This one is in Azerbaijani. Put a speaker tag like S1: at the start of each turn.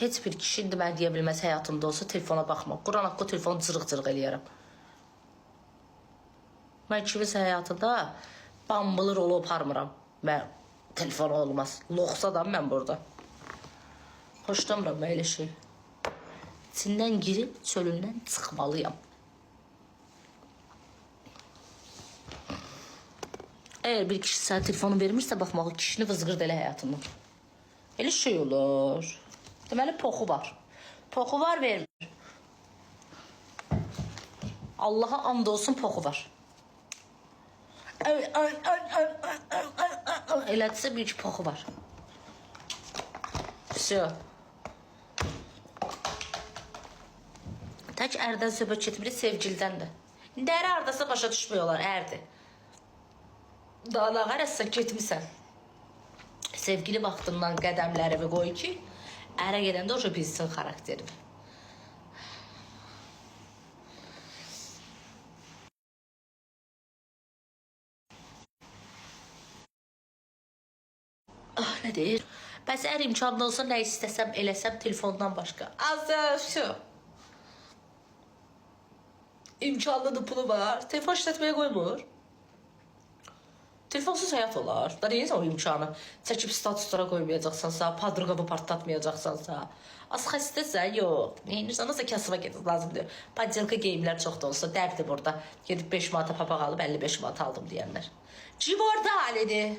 S1: Heç bir kişi indi mən deyə bilməz həyatımda olsa telefona baxma. Quran haqqı telefonu cırıq-cırıq eləyərəm. Mən kimiz həyatında bambılı rolu aparmıram. Mən telefonu olmaz. Loxsadam mən burada. Hoşlamıram mən elə şey. İçindən girib çölündən çıxmalıyam. Eğer bir kişi sana telefonu vermirsə, baxmağı kişini vızqırd elə həyatından. Elə şey olur. Deməli, poxu var. Poxu var, vermir. Allaha and olsun, poxu var. Elədirsə, bir ki, poxu var. Всё. Tək ərdən söhbət getmir, sevgildən də. Dəri ardasa başa düşmüyorlar, ərdir. Dağlar arasında getmirsən. Sevgili vaxtından qədəmlərimi qoy ki, ərə gedəndə o bilsin xarakterimi. Ah, nə deyir? Bəs ər imkanlı olsa nə istəsəm, eləsəm telefondan başqa. Azı şu. İmkanlıdır, pulu var. Telefon işlətməyə qoymur. Telefonsuz həyat olar. Da neyəsə o imkanı çəkib statuslara qoymayacaqsansa, padrıqamı partlatmayacaqsansa. Az xəstəsən, yox. Neyinirsən, nasıl kasıva gedir, lazımdır. Padelka geyimlər çox da olsa, dərdir burada. Gedib 5 manata papaq alıb 55 manat aldım deyənlər. Kim orada halidir?